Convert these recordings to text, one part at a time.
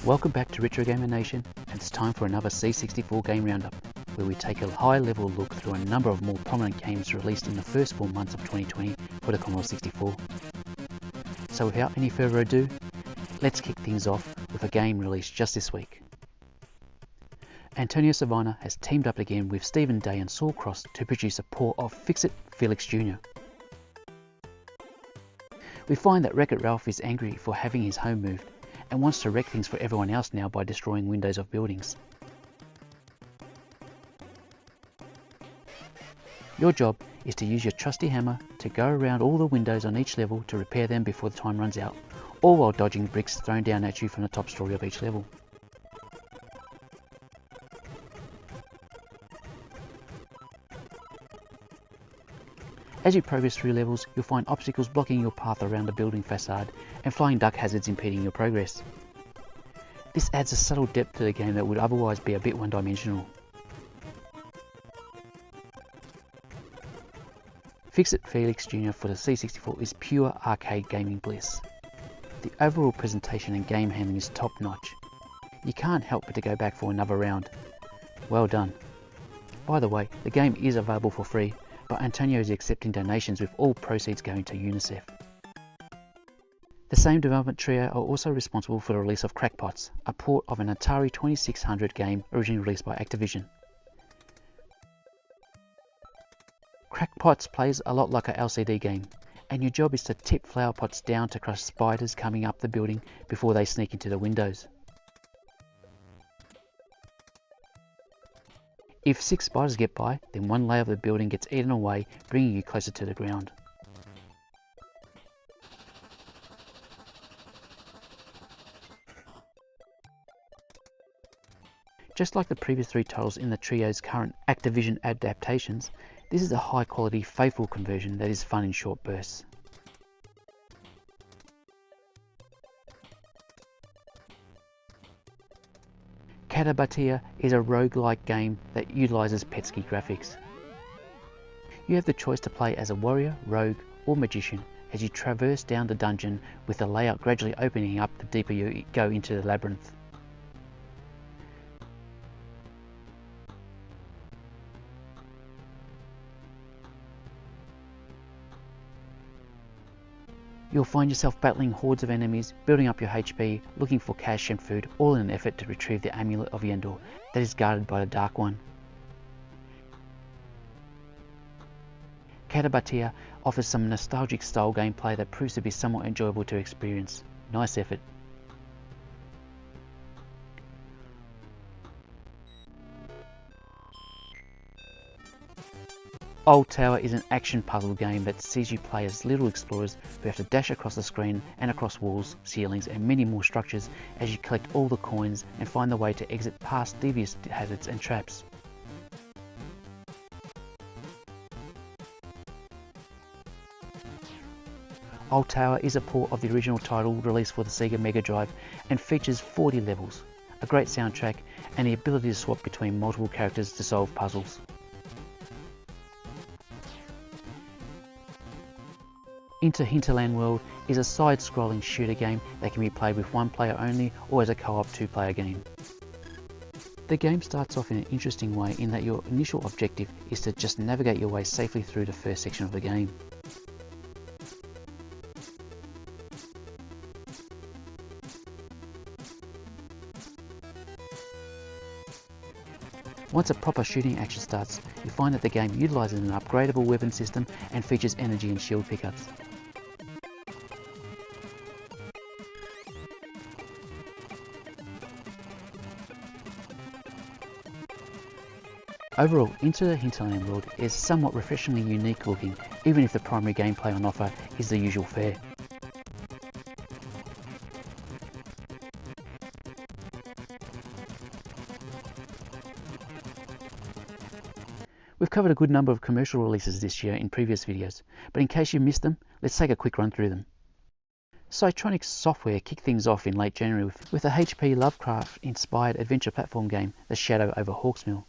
Welcome back to Retro Gamer Nation, and it's time for another C64 game roundup, where we take a high-level look through a number of more prominent games released in the first 4 months of 2020 for the Commodore 64. So without any further ado, let's kick things off with a game released just this week. Antonio Savana has teamed up again with Stephen Day and Saul Cross to produce a port of It Felix Jr. We find that Wreck-It Ralph is angry for having his home moved, and wants to wreck things for everyone else now by destroying windows of buildings. Your job is to use your trusty hammer to go around all the windows on each level to repair them before the time runs out, all while dodging bricks thrown down at you from the top story of each level. As you progress through levels, you'll find obstacles blocking your path around the building facade and flying duck hazards impeding your progress. This adds a subtle depth to the game that would otherwise be a bit one-dimensional. It Felix Jr for the C64 is pure arcade gaming bliss. The overall presentation and game handling is top-notch. You can't help but to go back for another round. Well done. By the way, the game is available for free, but Antonio is accepting donations with all proceeds going to UNICEF. The same development trio are also responsible for the release of Crackpots, a port of an Atari 2600 game originally released by Activision. Crackpots plays a lot like an LCD game, and your job is to tip flower pots down to crush spiders coming up the building before they sneak into the windows. If 6 spiders get by, then one layer of the building gets eaten away, bringing you closer to the ground. Just like the previous 3 titles in the trio's current Activision adaptations, this is a high quality, faithful conversion that is fun in short bursts. Bhatia is a roguelike game that utilises Petsky graphics. You have the choice to play as a warrior, rogue or magician as you traverse down the dungeon, with the layout gradually opening up the deeper you go into the labyrinth. You'll find yourself battling hordes of enemies, building up your HP, looking for cash and food, all in an effort to retrieve the Amulet of Yendor that is guarded by the Dark One. Bhatia offers some nostalgic style gameplay that proves to be somewhat enjoyable to experience. Nice effort. Old Tower is an action puzzle game that sees you play as little explorers who have to dash across the screen and across walls, ceilings and many more structures as you collect all the coins and find the way to exit past devious hazards and traps. Old Tower is a port of the original title released for the Sega Mega Drive and features 40 levels, a great soundtrack and the ability to swap between multiple characters to solve puzzles. Hinterland World is a side-scrolling shooter game that can be played with 1 player only or as a co-op 2-player game. The game starts off in an interesting way in that your initial objective is to just navigate your way safely through the first section of the game. Once a proper shooting action starts, you find that the game utilises an upgradable weapon system and features energy and shield pickups. Overall, Into the Hinterland World is somewhat refreshingly unique looking, even if the primary gameplay on offer is the usual fare. We've covered a good number of commercial releases this year in previous videos, but in case you missed them, let's take a quick run through them. Cytronic Software kicked things off in late January with a H.P. Lovecraft-inspired adventure platform game, The Shadow over Hawksmill.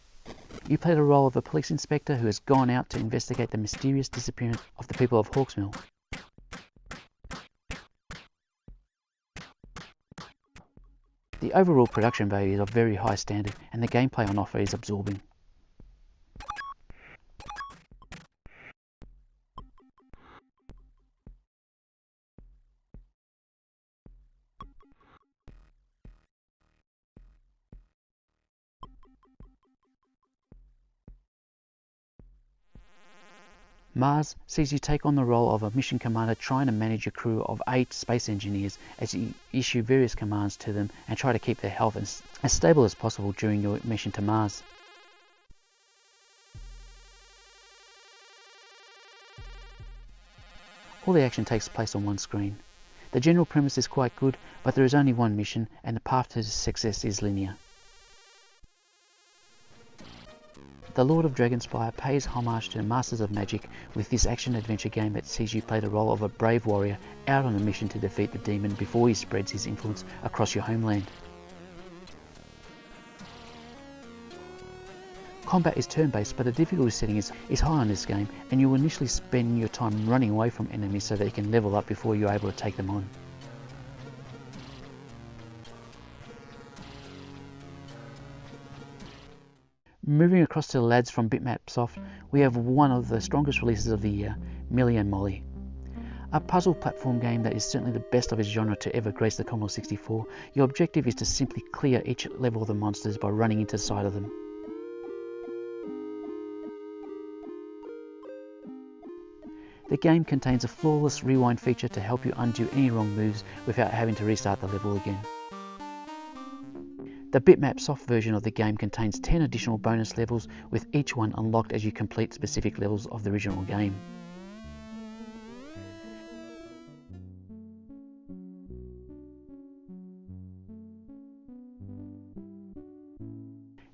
You play the role of a police inspector who has gone out to investigate the mysterious disappearance of the people of Hawksmill. The overall production value is of very high standard and the gameplay on offer is absorbing. Mars sees you take on the role of a mission commander trying to manage a crew of 8 space engineers as you issue various commands to them and try to keep their health as stable as possible during your mission to Mars. All the action takes place on one screen. The general premise is quite good, but there is only one mission and the path to success is linear. The Lord of Dragonspire pays homage to the Masters of Magic with this action-adventure game that sees you play the role of a brave warrior out on a mission to defeat the demon before he spreads his influence across your homeland. Combat is turn-based, but the difficulty setting is high on this game, and you will initially spend your time running away from enemies so that you can level up before you're able to take them on. Moving across to the lads from Bitmapsoft, we have one of the strongest releases of the year, Moly and Moly. A puzzle platform game that is certainly the best of its genre to ever grace the Commodore 64. Your objective is to simply clear each level of the monsters by running into the side of them. The game contains a flawless rewind feature to help you undo any wrong moves without having to restart the level again. The Bitmapsoft version of the game contains 10 additional bonus levels, with each one unlocked as you complete specific levels of the original game.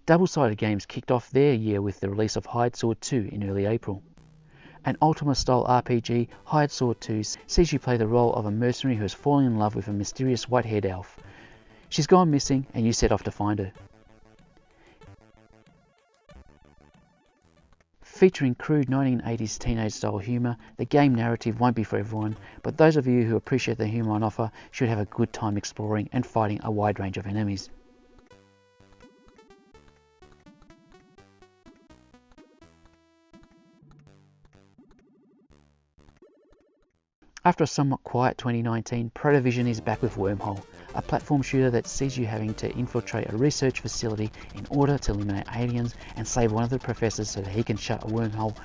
Double-sided games kicked off their year with the release of Hired Sword 2 in early April. An Ultima-style RPG, Hired Sword 2 sees you play the role of a mercenary who has fallen in love with a mysterious white-haired elf. She's gone missing and you set off to find her. Featuring crude 1980s teenage-style humour, the game narrative won't be for everyone, but those of you who appreciate the humour on offer should have a good time exploring and fighting a wide range of enemies. After a somewhat quiet 2019, Protovision is back with Wormhole, a platform shooter that sees you having to infiltrate a research facility in order to eliminate aliens and save one of the professors so that he can shut a wormhole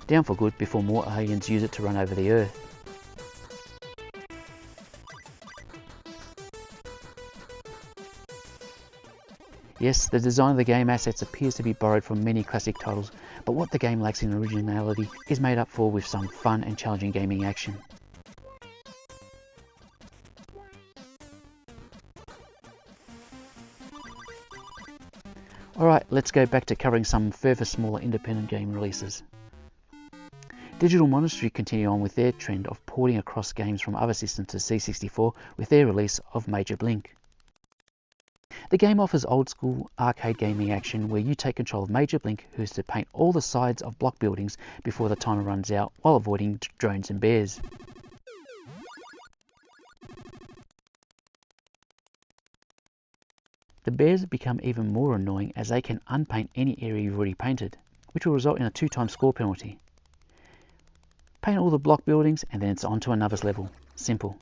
down for good before more aliens use it to run over the Earth. Yes, the design of the game assets appears to be borrowed from many classic titles, but what the game lacks in originality is made up for with some fun and challenging gaming action. Alright, let's go back to covering some further smaller independent game releases. Digital Monastery continue on with their trend of porting across games from other systems to C64 with their release of Major Blink. The game offers old school arcade gaming action where you take control of Major Blink, who is to paint all the sides of block buildings before the timer runs out while avoiding drones and bears. The bears become even more annoying as they can unpaint any area you've already painted, which will result in a 2-time score penalty. Paint all the block buildings and then it's on to another level. Simple.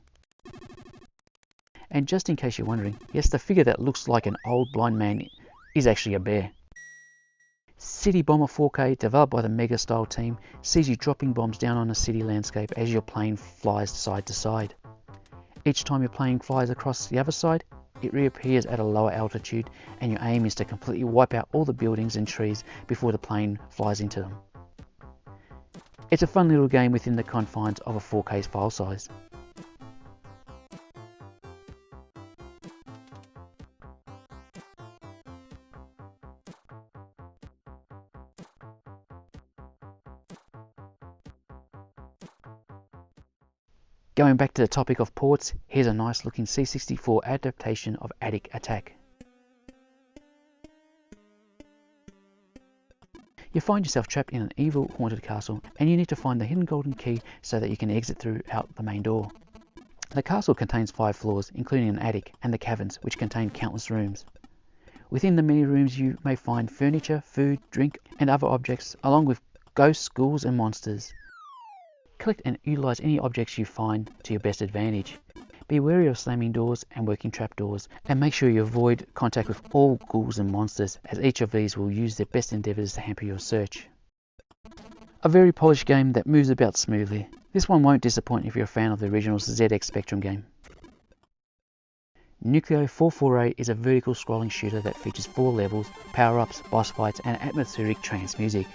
And just in case you're wondering, yes, the figure that looks like an old blind man is actually a bear. City Bomber 4K, developed by the Mega Style team, sees you dropping bombs down on a city landscape as your plane flies side to side. Each time your plane flies across the other side, it reappears at a lower altitude, and your aim is to completely wipe out all the buildings and trees before the plane flies into them. It's a fun little game within the confines of a 4K file size. Going back to the topic of ports, here's a nice looking C64 adaptation of Attic Attack. You find yourself trapped in an evil haunted castle and you need to find the hidden golden key so that you can exit throughout the main door. The castle contains 5 floors, including an attic and the caverns, which contain countless rooms. Within the many rooms you may find furniture, food, drink and other objects, along with ghosts, ghouls and monsters. Collect and utilise any objects you find to your best advantage. Be wary of slamming doors and working trapdoors, and make sure you avoid contact with all ghouls and monsters, as each of these will use their best endeavours to hamper your search. A very polished game that moves about smoothly. This one won't disappoint if you're a fan of the original ZX Spectrum game. Nucleo 448 is a vertical scrolling shooter that features 4 levels, power-ups, boss fights and atmospheric trance music.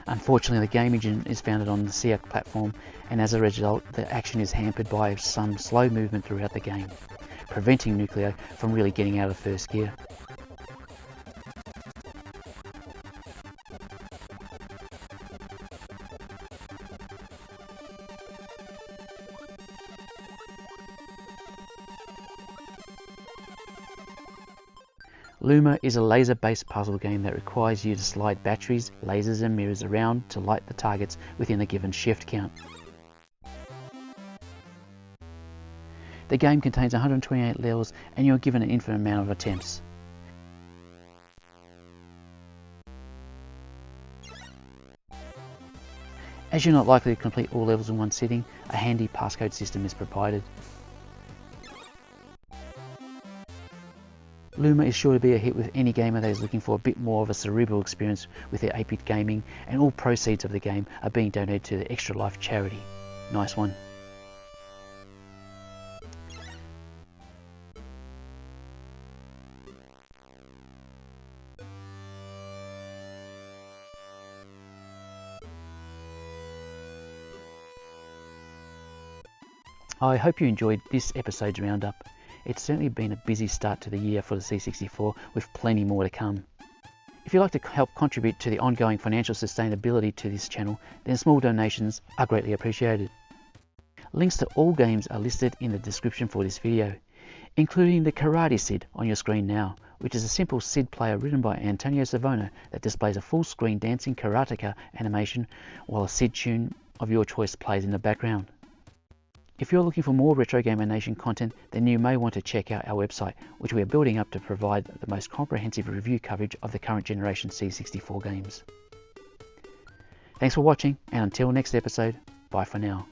Unfortunately, the game engine is founded on the CX platform, and as a result, the action is hampered by some slow movement throughout the game, preventing Nucleo from really getting out of first gear. Luma is a laser-based puzzle game that requires you to slide batteries, lasers and mirrors around to light the targets within a given shift count. The game contains 128 levels and you are given an infinite amount of attempts. As you're not likely to complete all levels in one sitting, a handy passcode system is provided. Luma is sure to be a hit with any gamer that is looking for a bit more of a cerebral experience with their 8-bit gaming, and all proceeds of the game are being donated to the Extra Life charity. Nice one. I hope you enjoyed this episode's roundup. It's certainly been a busy start to the year for the C64, with plenty more to come. If you'd like to help contribute to the ongoing financial sustainability to this channel, then small donations are greatly appreciated. Links to all games are listed in the description for this video, including the Karate SID on your screen now, which is a simple SID player written by Antonio Savona that displays a full-screen dancing karateka animation while a SID tune of your choice plays in the background. If you're looking for more Retro Gamer Nation content, then you may want to check out our website, which we are building up to provide the most comprehensive review coverage of the current generation C64 games. Thanks for watching, and until next episode, bye for now.